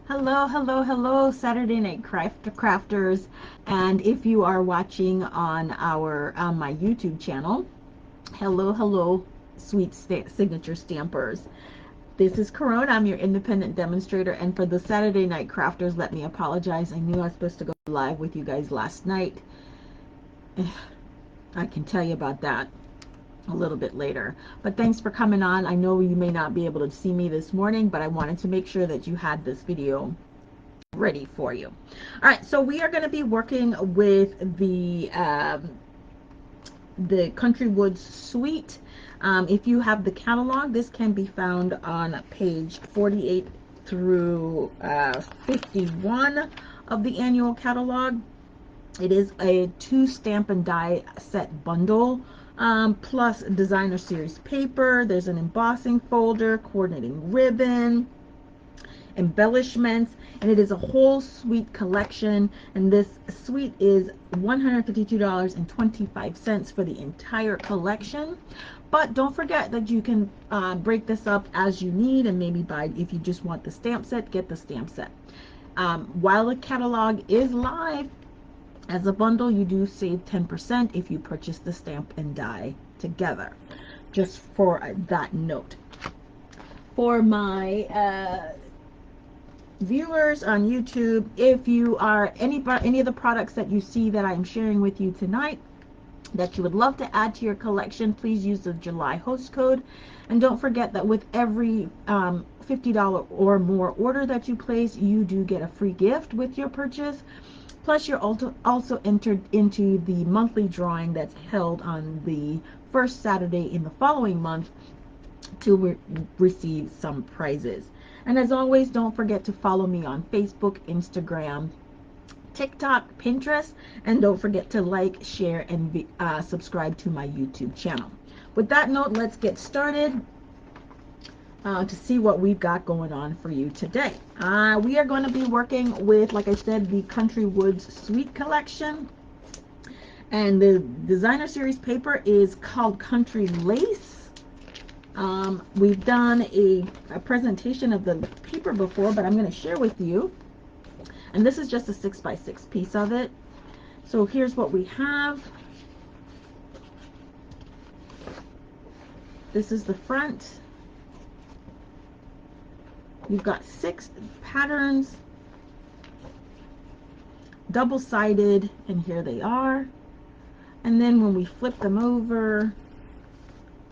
Hello, hello, hello, Saturday Night Crafters, and if you are watching on my YouTube channel, hello, hello, sweet signature stampers. This is Caron. I'm your independent demonstrator, and for the Saturday Night Crafters, let me apologize. I knew I was supposed to go live with you guys last night. I can tell you about that a little bit later, but thanks for coming on. I know you may not be able to see me this morning, but I wanted to make sure that you had this video ready for you. All right, so we are going to be working with the Country Woods suite. If you have the catalog, this can be found on page 48 through 51 of the annual catalog. It is a 2 stamp and die set bundle, plus designer series paper. There's an embossing folder, coordinating ribbon, embellishments, and it is a whole suite collection, and this suite is $152.25 for the entire collection. But don't forget that you can break this up as you need, and maybe buy, if you just want the stamp set, get the stamp set. While the catalog is live as a bundle, you do save 10% if you purchase the stamp and die together, just for that note. For my viewers on YouTube, if you are any of the products that you see that I'm sharing with you tonight that you would love to add to your collection, please use the July host code. And don't forget that with every $50 or more order that you place, you do get a free gift with your purchase. Plus, you're also entered into the monthly drawing that's held on the first Saturday in the following month to receive some prizes. And as always, don't forget to follow me on Facebook, Instagram, TikTok, Pinterest, and don't forget to like, share, and subscribe to my YouTube channel. With that note, let's get started to see what we've got going on for you today. We are going to be working with, like I said, the Country Woods Suite Collection. And the designer series paper is called Country Lace. We've done a presentation of the paper before, but I'm going to share with you. And this is just a 6x6 piece of it. So here's what we have. This is the front. You've got 6 patterns, double-sided, and here they are. And then when we flip them over,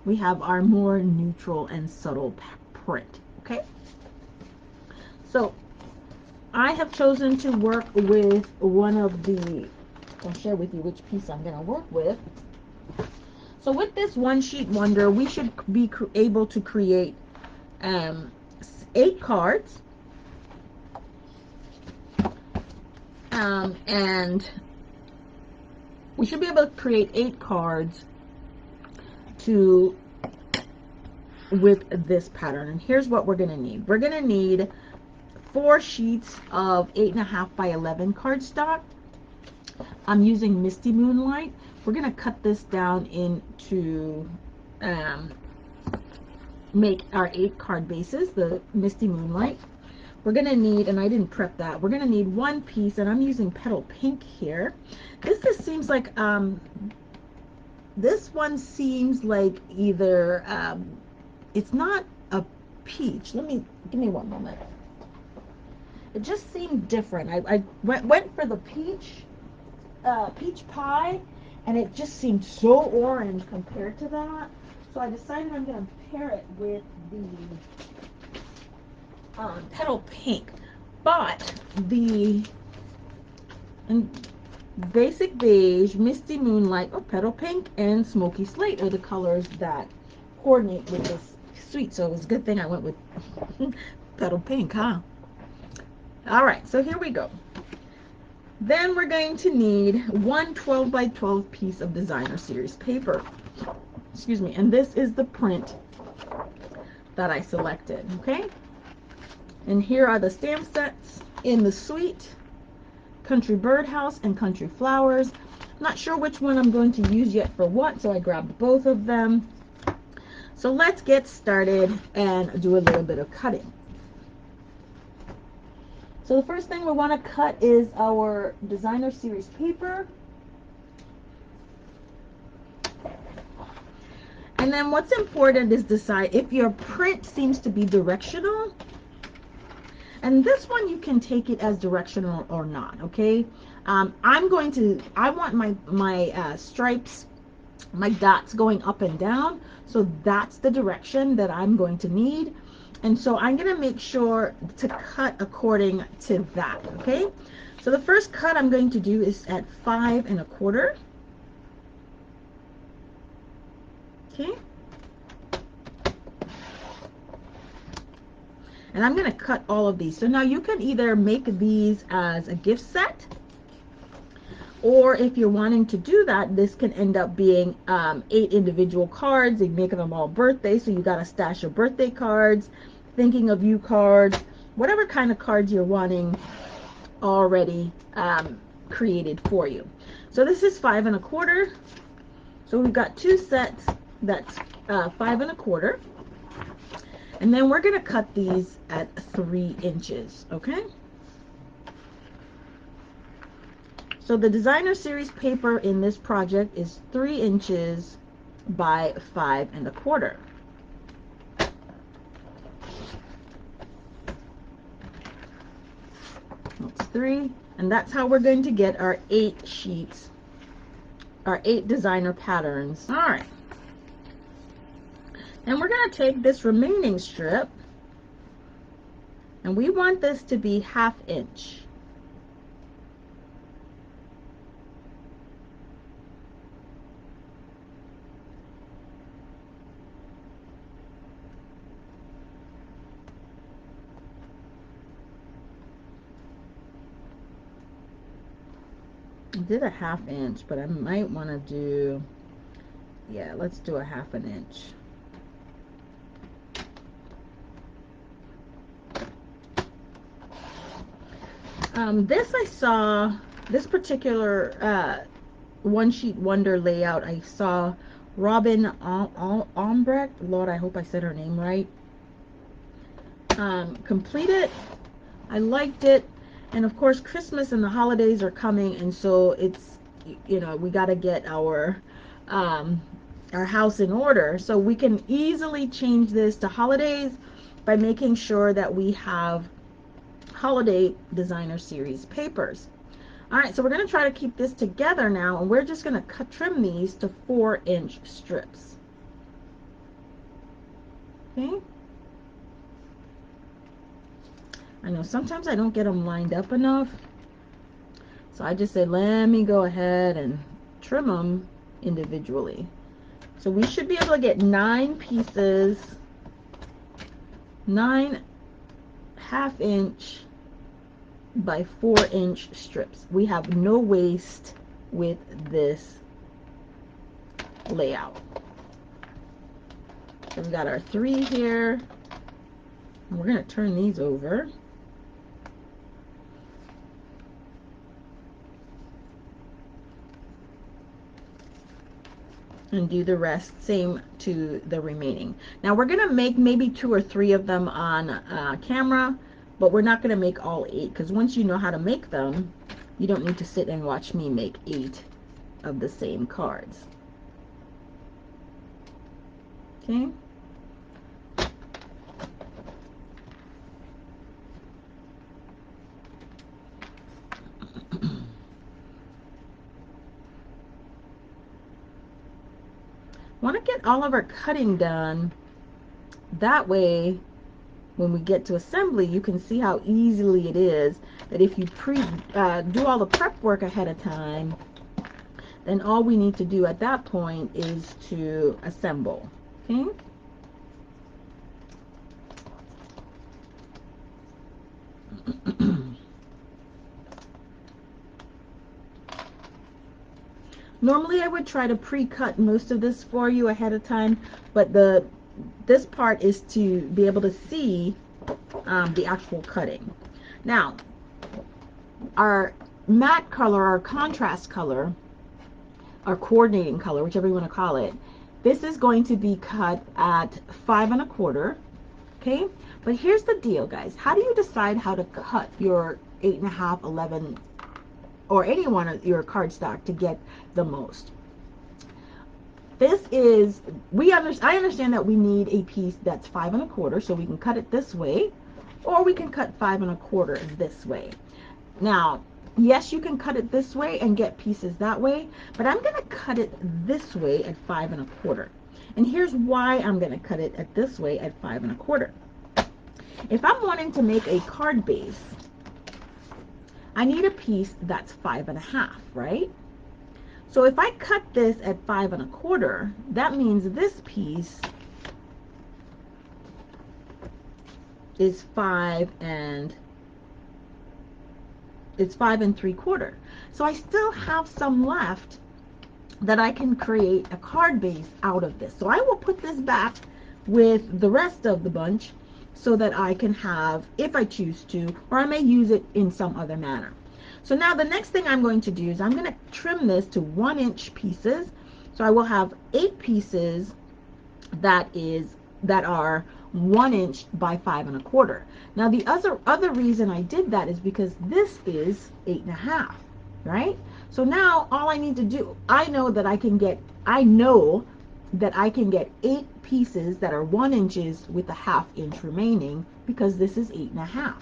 we have our more neutral and subtle print. Okay, so I have chosen to work with one of the, I'll share with you which piece I'm going to work with. So with this one sheet wonder, we should be able to create 8 cards, and we should be able to create 8 cards with this pattern. And here's what we're going to need. We're going to need 4 sheets of 8.5 by 11 cardstock. I'm using Misty Moonlight. We're going to cut this down into make our 8 card bases, the Misty Moonlight. We're going to need, and I didn't prep that, we're going to need 1 piece, and I'm using Petal Pink here. This just seems like this one seems like either it's not a peach. Give me one moment. It just seemed different. I went for the peach pie, and it just seemed so orange compared to that. So I decided I'm going to pair it with the Petal Pink. But the Basic Beige, Misty Moonlight, or Petal Pink, and Smoky Slate are the colors that coordinate with this suite. So it was a good thing I went with Petal Pink, huh? All right, so here we go. Then we're going to need 1 12 by 12 piece of designer series paper. Excuse me, and this is the print that I selected, okay? And here are the stamp sets in the suite: Country Birdhouse and Country Flowers. Not sure which one I'm going to use yet for what, so I grabbed both of them. So let's get started and do a little bit of cutting. So the first thing we want to cut is our designer series paper. And then what's important is decide if your print seems to be directional. And this one you can take it as directional or not, okay? I want my stripes, my dots going up and down. So that's the direction that I'm going to need. And so I'm going to make sure to cut according to that, okay? So the first cut I'm going to do is at 5 1/4. Okay. And I'm going to cut all of these. So now you can either make these as a gift set, or if you're wanting to do that, this can end up being 8 individual cards. You make them all birthday, so you got a stash of birthday cards, thinking of you cards, whatever kind of cards you're wanting already created for you. So this is 5 1/4. So we've got 2 sets that's 5 1/4. And then we're going to cut these at 3 inches, okay? So the designer series paper in this project is 3 inches by 5 1/4. That's 3, and that's how we're going to get our 8 sheets, our 8 designer patterns. All right. And we're going to take this remaining strip, and we want this to be 1/2 inch. I did a 1/2 inch, but I might want to do, yeah, let's do a 1/2 inch. This I saw, this particular one sheet wonder layout, I saw Robin Ombrecht, Lord, I hope I said her name right, complete it. I liked it, and of course Christmas and the holidays are coming, and so it's, you know, we got to get our house in order, so we can easily change this to holidays by making sure that we have holiday designer series papers. All right, so we're going to try to keep this together now, and we're just going to trim these to 4-inch strips. Okay. I know sometimes I don't get them lined up enough, so I just said let me go ahead and trim them individually. So we should be able to get 9 pieces, 9 1/2 inch by 4-inch strips. We have no waste with this layout. So we got our 3 here, and we're going to turn these over. And do the rest same to the remaining. Now we're going to make maybe 2 or 3 of them on camera, but we're not going to make all 8, because once you know how to make them, you don't need to sit and watch me make 8 of the same cards. Okay. Want to get all of our cutting done, that way when we get to assembly you can see how easily it is, that if you do all the prep work ahead of time, then all we need to do at that point is to assemble. Okay. Normally I would try to pre-cut most of this for you ahead of time, but this part is to be able to see the actual cutting. Now, our matte color, our contrast color, our coordinating color, whichever you want to call it, this is going to be cut at 5 1/4. Okay, but here's the deal, guys. How do you decide how to cut your 8.5, 11, or any one of your cardstock to get the most? This is, I understand that we need a piece that's 5 1/4, so we can cut it this way, or we can cut 5 1/4 this way. Now, yes, you can cut it this way and get pieces that way, but I'm going to cut it this way at 5 1/4. And here's why I'm going to cut it at this way at 5 1/4. If I'm wanting to make a card base, I need a piece that's 5 1/2, right? So if I cut this at 5 1/4, that means this piece is 5 3/4. So I still have some left that I can create a card base out of this. So I will put this back with the rest of the bunch so that I can have, if I choose to, or I may use it in some other manner. So now the next thing I'm going to do is I'm going to trim this to 1-inch pieces. So I will have 8 pieces that are 1 inch by 5 1/4. Now the other reason I did that is because this is 8 1/2, right? So now all I need to do, I know that I can get 8 pieces that are 1 inches with a 1/2 inch remaining, because this is 8 1/2.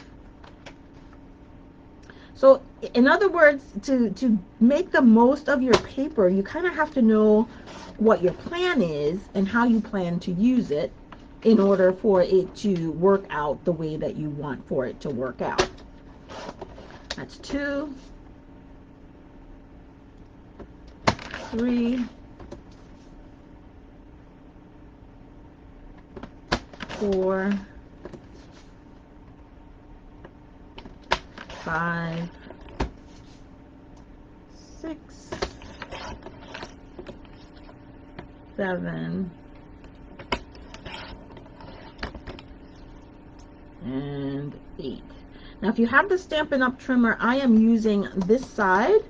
So in other words, to make the most of your paper, you kind of have to know what your plan is and how you plan to use it in order for it to work out the way that you want for it to work out. That's 2, 3, 4, 5, 6, 7, and 8. Now if you have the Stampin' Up! Trimmer, I am using this side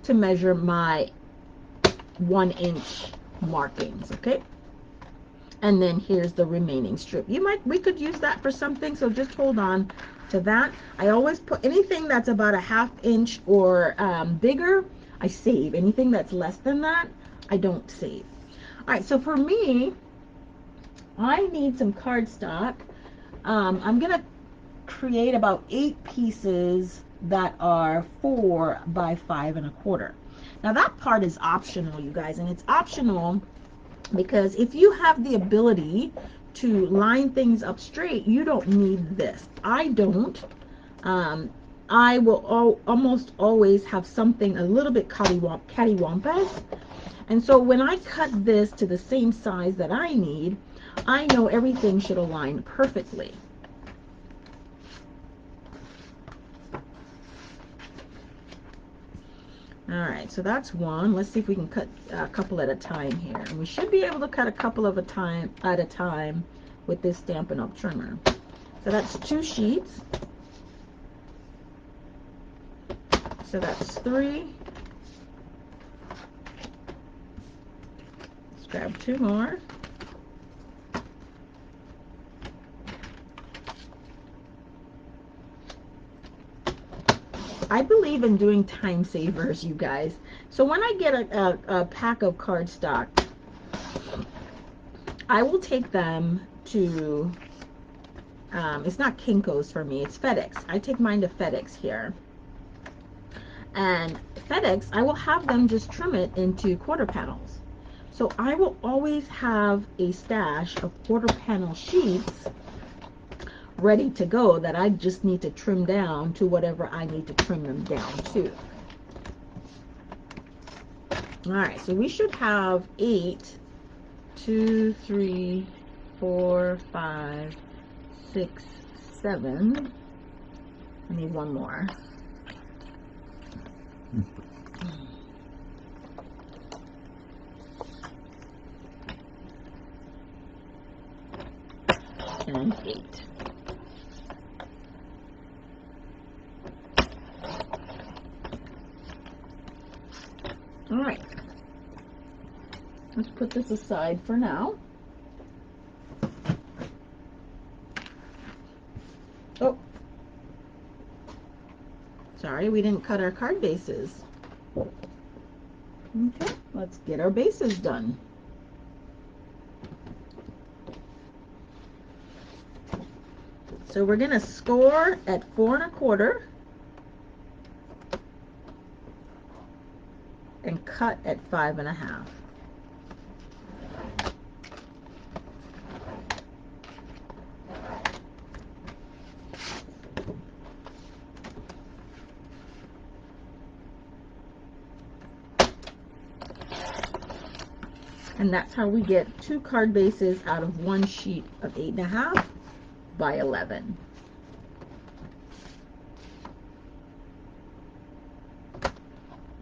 to measure my 1 inch markings, okay? And then here's the remaining strip. We could use that for something, so just hold on to that. I always put anything that's about a 1/2 inch or bigger, I save. Anything that's less than that, I don't save. All right, so for me, I need some cardstock. I'm gonna create about 8 pieces that are 4 by 5 1/4. Now that part is optional, you guys, and it's optional because if you have the ability to line things up straight, you don't need this. I don't. I will almost always have something a little bit cattywampus, and so when I cut this to the same size that I need, I know everything should align perfectly. All right, so that's one. Let's see if we can cut a couple at a time here. And we should be able to cut a couple at a time with this Stampin' Up! Trimmer. So that's 2 sheets. So that's 3. Let's grab 2 more. I believe in doing time savers, you guys. So when I get a pack of cardstock, I will take them to, it's not Kinko's for me, it's FedEx. I take mine to FedEx here. And FedEx, I will have them just trim it into quarter panels. So I will always have a stash of quarter panel sheets ready to go that I just need to trim down to whatever I need to trim them down to. All right, so we should have 8, 2, 3, 4, 5, 6, 7. I need one more. And 8. All right, let's put this aside for now. Oh, sorry, we didn't cut our card bases. Okay, let's get our bases done. So we're gonna score at 4 1/4 and cut at 5 1/2. And that's how we get 2 card bases out of 1 sheet of 8 1/2 by 11.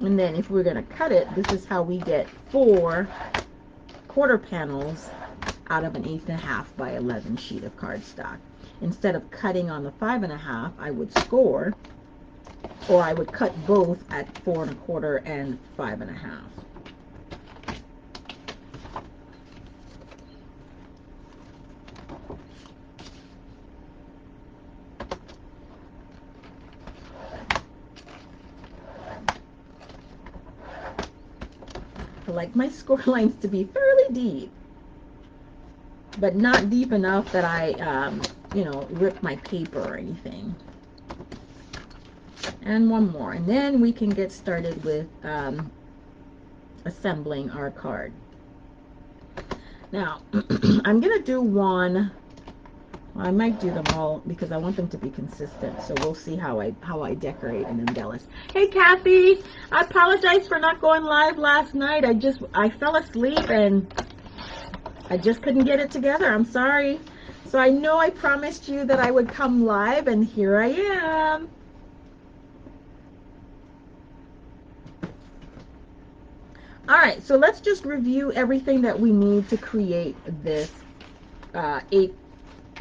And then if we're going to cut it, this is how we get 4 quarter panels out of an 8 1/2 by 11 sheet of cardstock. Instead of cutting on the 5 1/2, I would score, or I would cut both at 4 1/4 and 5 1/2. I like my score lines to be fairly deep, but not deep enough that I, you know, rip my paper or anything. And one more, and then we can get started with assembling our card. Now, I'm going to do one. Well, I might do them all because I want them to be consistent. So we'll see how I decorate and embellish. Hey, Kathy, I apologize for not going live last night. I fell asleep and I just couldn't get it together. I'm sorry. So I know I promised you that I would come live, and here I am. All right, so let's just review everything that we need to create this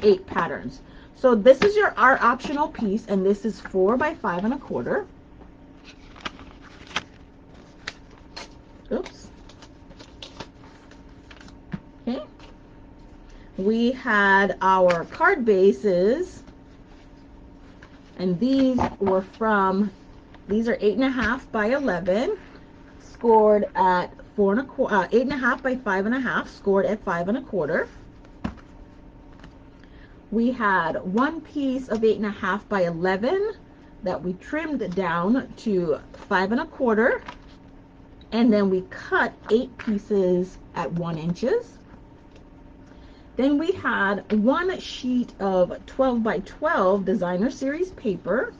eight patterns. So this is our optional piece, and this is 4 by 5 1/4. Oops. Okay. We had our card bases, and these are 8 1/2 by 11, scored at 4 1/4, 8 1/2 by 5 1/2, scored at 5 1/4. We had one piece of 8 1/2 by 11 that we trimmed down to 5 1/4, and then we cut 8 pieces at 1 inches. Then we had one sheet of 12 by 12 designer series paper,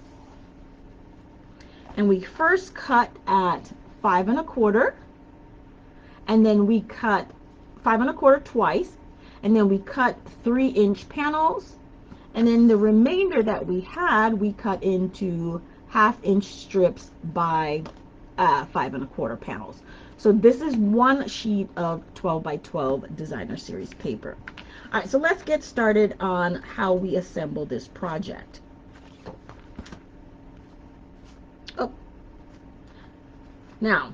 and we first cut at 5 1/4, and then we cut 5 1/4 twice, and then we cut 3-inch panels, and then the remainder that we had we cut into 1/2-inch strips by 5 1/4 panels. So this is one sheet of 12 by 12 designer series paper. All right, so let's get started on how we assemble this project. Oh, now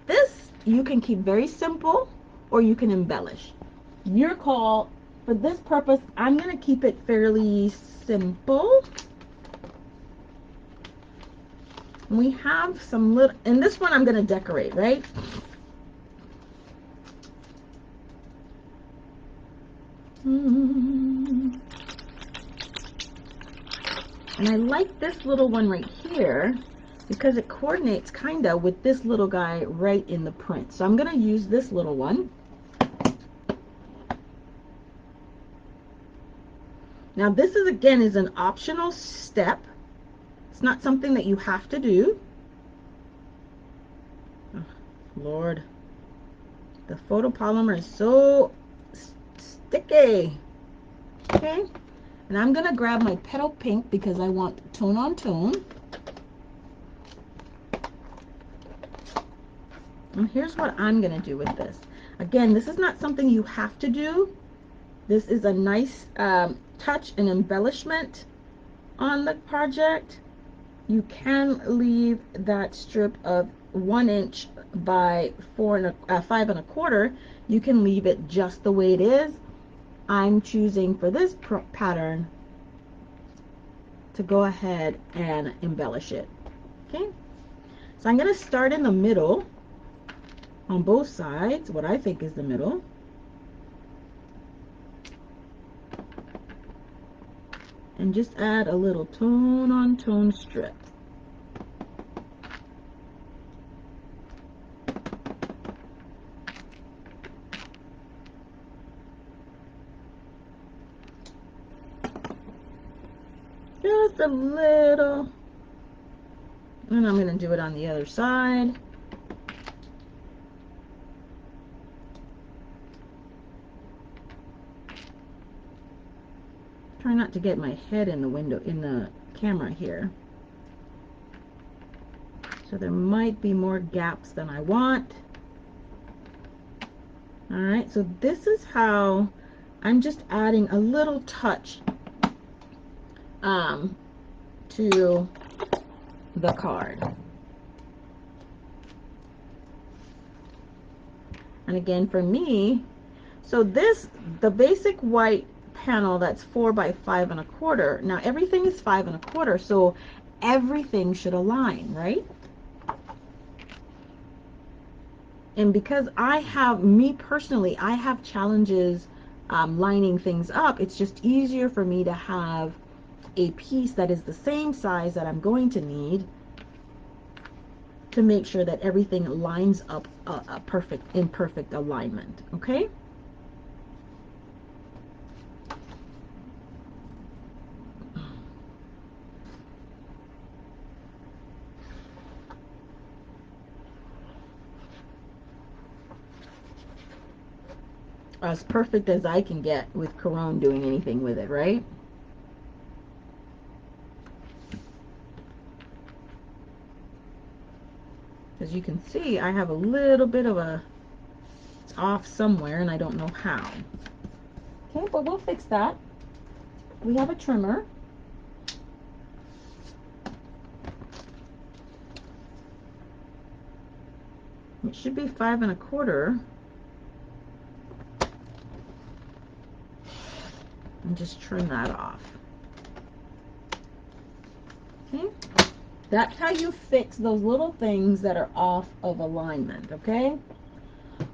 this you can keep very simple, or you can embellish. Your call. For this purpose, I'm going to keep it fairly simple. We have some little, and this one I'm going to decorate, right? And I like this little one right here because it coordinates kind of with this little guy right in the print. So I'm going to use this little one. Now this is, again, is an optional step. It's not something that you have to do. Oh, Lord, the photopolymer is so sticky. Okay, and I'm gonna grab my Petal pink because I want tone on tone. And here's what I'm gonna do with this. Again, this is not something you have to do. This is a nice touch and embellishment on the project. You can leave that strip of 1 inch by 5 1/4. You can leave it just the way it is. I'm choosing for this pattern to go ahead and embellish it. Okay, so I'm going to start in the middle on both sides, what I think is the middle. And just add a little tone on tone strip. Just a little. And I'm going to do it on the other side. Try not to get my head in the window, in the camera here. So there might be more gaps than I want. All right, so this is how I'm just adding a little touch to the card. And again, for me, so the basic white panel that's 4 by 5 1/4. Now everything is 5 1/4, so everything should align, right? And because me personally, I have challenges lining things up, it's just easier for me to have a piece that is the same size that I'm going to need to make sure that everything lines up in perfect alignment, okay? As perfect as I can get with Caron doing anything with it, right? As you can see, I have a little bit of it's off somewhere and I don't know how. Okay, but we'll fix that. We have a trimmer. It should be 5 1/4. And just trim that off. Okay, that's how you fix those little things that are off of alignment. Okay,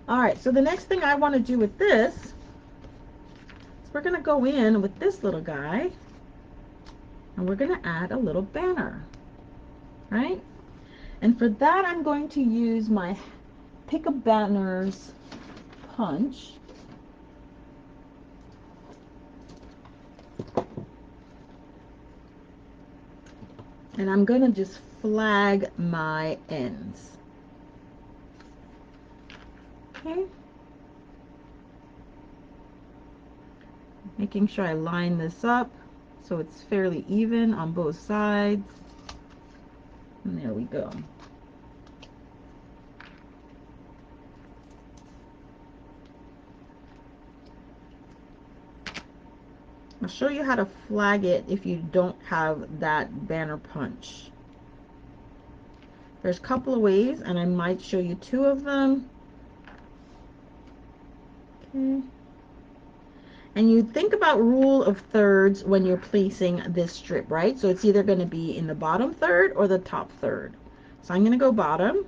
all right, so the next thing I want to do with this is we're going to go in with this little guy and we're going to add a little banner, right? And for that I'm going to use my Pick a Banners punch. And I'm going to just flag my ends. Okay. Making sure I line this up so it's fairly even on both sides. And there we go. I'll show you how to flag it if you don't have that banner punch. There's a couple of ways, and I might show you 2 of them. Okay. And you think about rule of thirds when you're placing this strip, right? So it's either going to be in the bottom third or the top third. So I'm going to go bottom.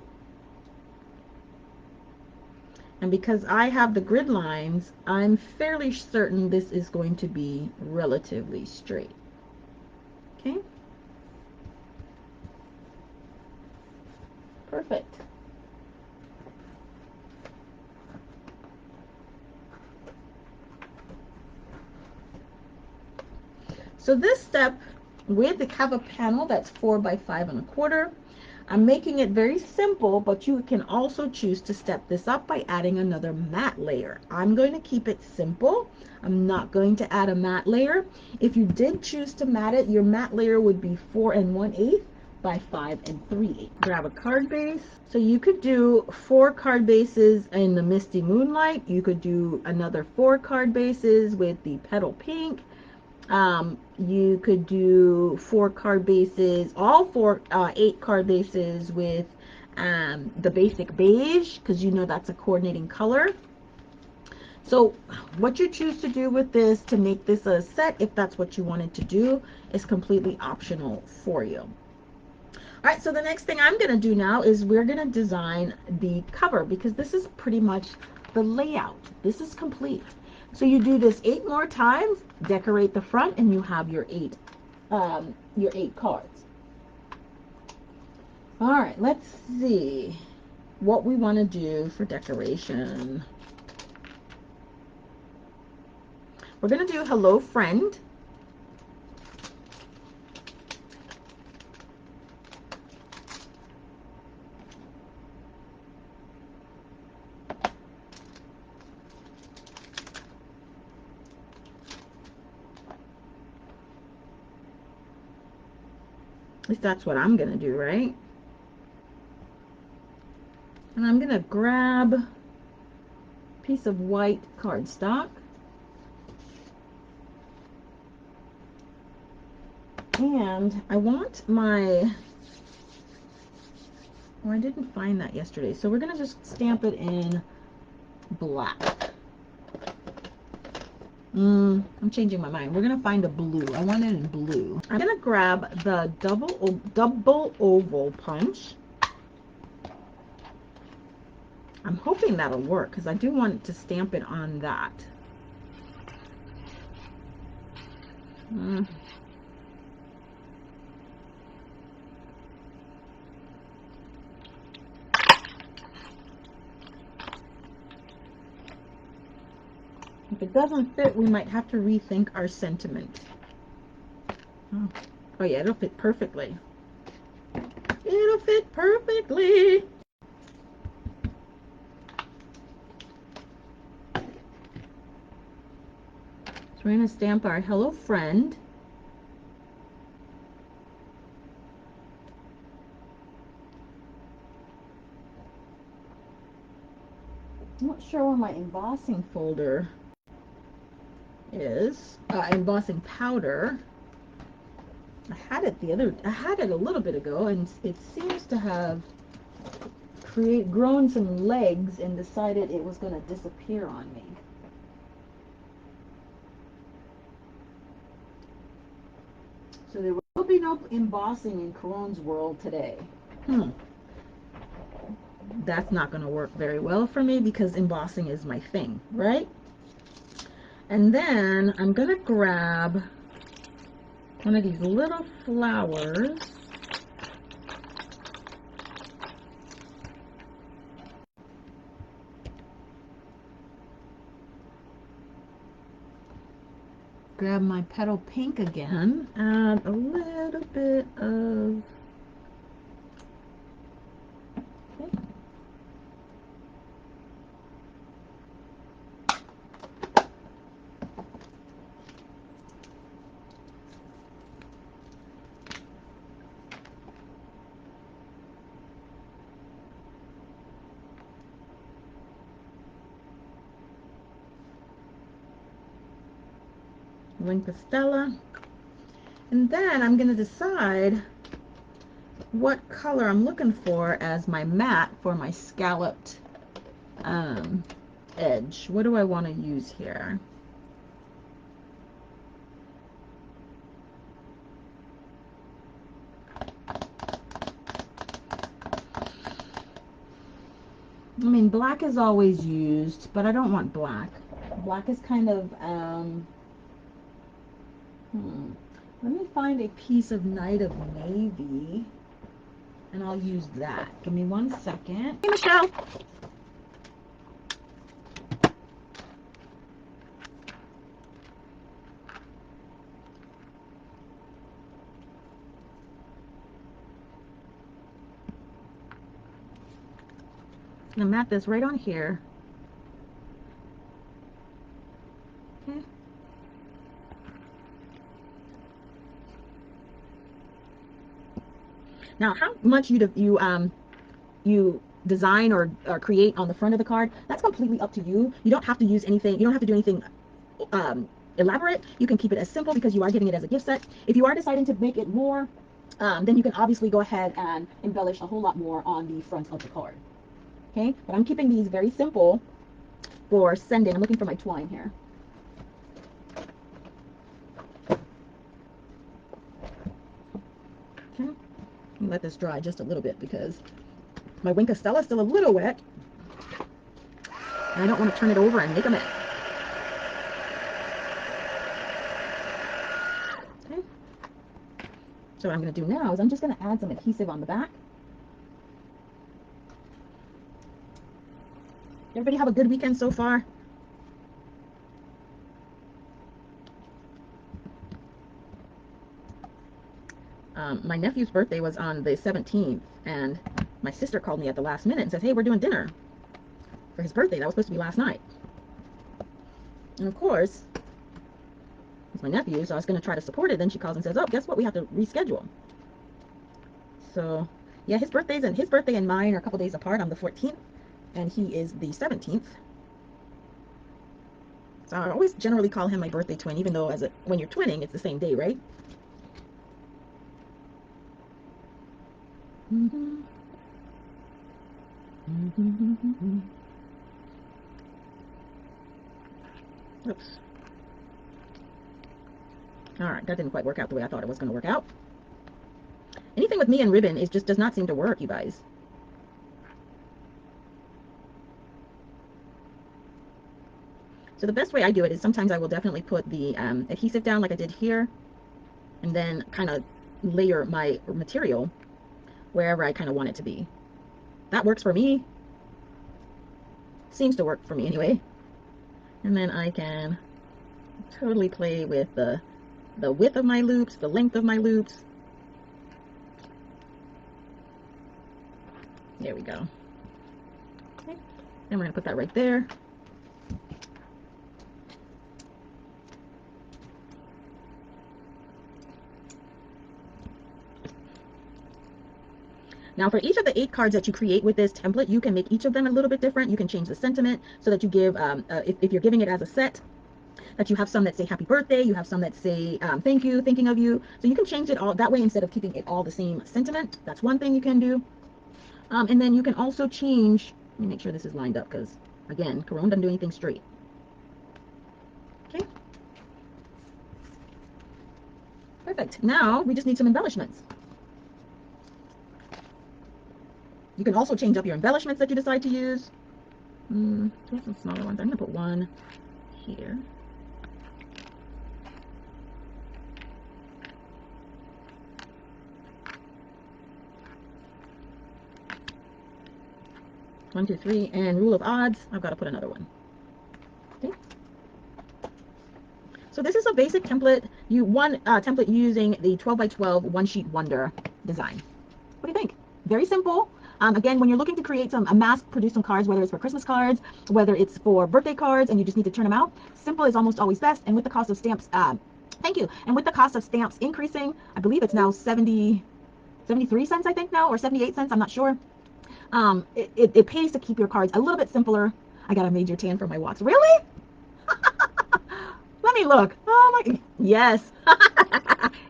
And because I have the grid lines, I'm fairly certain this is going to be relatively straight. Okay. Perfect. So this step, with have a panel that's 4 by 5 1/4. I'm making it very simple, but you can also choose to step this up by adding another matte layer. I'm going to keep it simple. I'm not going to add a matte layer. If you did choose to matte it, your matte layer would be 4 1/8 by 5 3/8. Grab a card base. So you could do 4 card bases in the Misty Moonlight. You could do another 4 card bases with the Petal Pink. You could do 4 card bases, all 8 card bases with the basic beige, because you know that's a coordinating color. So what you choose to do with this to make this a set, if that's what you wanted to do, is completely optional for you. All right, so the next thing I'm going to do now is we're going to design the cover, because this is pretty much the layout. This is complete. So you do this 8 more times, decorate the front, and you have your 8 cards. All right, let's see what we want to do for decoration. We're going to do Hello Friend. At least that's what I'm going to do, right? And I'm going to grab a piece of white cardstock. And I want my, oh, I didn't find that yesterday. So we're going to just stamp it in black. I'm changing my mind. We're going to find a blue. I want it in blue. I'm going to grab the double oval punch. I'm hoping that'll work because I do want to stamp it on that. If it doesn't fit, we might have to rethink our sentiment. Oh yeah, it'll fit perfectly. It'll fit perfectly. So we're going to stamp our Hello Friend. I'm not sure where my embossing folder is. Embossing powder. I had it a little bit ago, and it seems to have grown some legs and decided it was going to disappear on me. So there will be no embossing in Caron's world today. That's not going to work very well for me because embossing is my thing, right? And then I'm going to grab one of these little flowers. Grab my Petal pink again. Add a little bit of... Okay. Link of Stella. And then I'm going to decide what color I'm looking for as my mat for my scalloped edge. What do I want to use here? I mean, black is always used, but I don't want black. Black is kind of, let me find a piece of Night of Navy, and I'll use that. Give me 1 second. Hey, Michelle. I'm gonna mat this right on here. Okay. Now, how much you design or create on the front of the card, that's completely up to you. You don't have to use anything. You don't have to do anything elaborate. You can keep it as simple because you are giving it as a gift set. If you are deciding to make it more, then you can obviously go ahead and embellish a whole lot more on the front of the card. Okay, but I'm keeping these very simple for sending. I'm looking for my twine here. Okay, let this dry just a little bit because my Wink Stella is still a little wet, and I don't want to turn it over and make a mess. Okay, so what I'm going to do now is I'm just going to add some adhesive on the back. Everybody have a good weekend so far? My nephew's birthday was on the 17th, and my sister called me at the last minute and says, hey, we're doing dinner for his birthday. That was supposed to be last night. And of course, it's my nephew, so I was going to try to support it. Then she calls and says, oh, guess what? We have to reschedule. So, yeah, his birthday and mine are a couple days apart. I'm the 14th, and he is the 17th. So I always generally call him my birthday twin, even though when you're twinning, it's the same day, right? Oops. All right, that didn't quite work out the way I thought it was going to work out. Anything with me and ribbon just does not seem to work, you guys. So the best way I do it is sometimes I will definitely put the adhesive down like I did here, and then kind of layer my material wherever I kind of want it to be. That works for me. Seems to work for me anyway. And then I can totally play with the width of my loops, the length of my loops. There we go. Okay. And we're going to put that right there. Now for each of the 8 cards that you create with this template, you can make each of them a little bit different. You can change the sentiment so that you give, if you're giving it as a set, that you have some that say happy birthday, you have some that say thank you, thinking of you. So you can change it all that way instead of keeping it all the same sentiment. That's one thing you can do. And then you can also change, let me make sure this is lined up because, again, Caron doesn't do anything straight. Okay. Perfect. Now we just need some embellishments. You can also change up your embellishments that you decide to use. Here's some smaller ones. I'm going to put one here. One, two, three, and rule of odds, I've got to put another one. Okay. So this is a basic template. Template using the 12 by 12 one sheet wonder design. What do you think? Very simple. Again, when you're looking to create mass-produce some cards, whether it's for Christmas cards, whether it's for birthday cards, and you just need to turn them out, simple is almost always best. And with the cost of stamps, thank you. And with the cost of stamps increasing, I believe it's now 73 cents, I think now, or 78 cents, I'm not sure. It pays to keep your cards a little bit simpler. I got a major tan for my walks. Really? Let me look. Oh my, yes.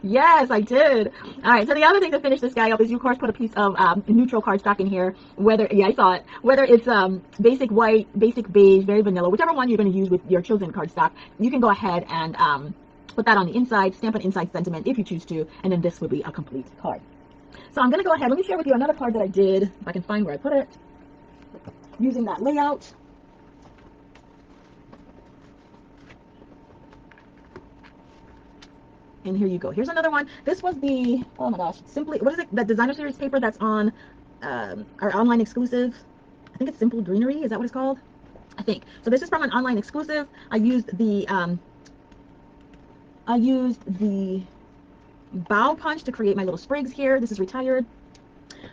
Yes, I did. All right, so the other thing to finish this guy up is you, of course, put a piece of neutral cardstock in here. I saw it. Whether it's basic white, basic beige, very vanilla, whichever one you're going to use with your chosen cardstock, you can go ahead and put that on the inside, stamp an inside sentiment if you choose to, and then this would be a complete card. So I'm going to go ahead. Let me share with you another card that I did, if I can find where I put it, using that layout. And here you go. Here's another one. This was the, oh my gosh, simply, what is it? The designer series paper that's on our online exclusive. I think it's Simple Greenery. Is that what it's called? I think. So this is from an online exclusive. I used the bow punch to create my little sprigs here. This is retired.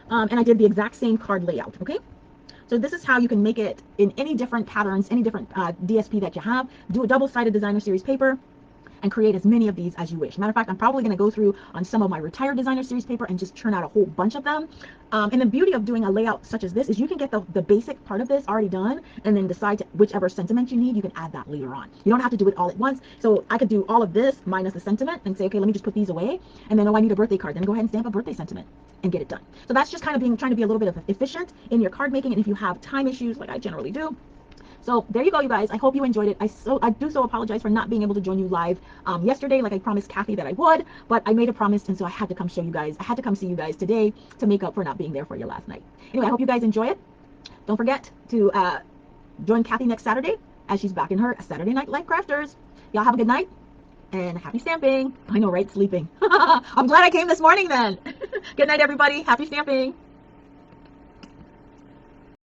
And I did the exact same card layout. Okay. So this is how you can make it in any different patterns, any different DSP that you have. Do a double-sided designer series paper and create as many of these as you wish. Matter of fact, I'm probably going to go through on some of my retired designer series paper and just churn out a whole bunch of them. And the beauty of doing a layout such as this is you can get the basic part of this already done and then decide whichever sentiment you need, you can add that later on. You don't have to do it all at once. So I could do all of this minus the sentiment and say, okay, let me just put these away. And then, oh, I need a birthday card. Then go ahead and stamp a birthday sentiment and get it done. So that's just kind of trying to be a little bit efficient in your card making. And if you have time issues, like I generally do, So there you go, you guys. I hope you enjoyed it. I do so apologize for not being able to join you live yesterday, like I promised Kathy that I would, but I made a promise, and so I had to come show you guys. I had to come see you guys today to make up for not being there for you last night. Anyway, I hope you guys enjoy it. Don't forget to join Kathy next Saturday as she's back in her Saturday Night Light Crafters. Y'all have a good night and happy stamping. I know, right? Sleeping. I'm glad I came this morning then. Good night, everybody. Happy stamping.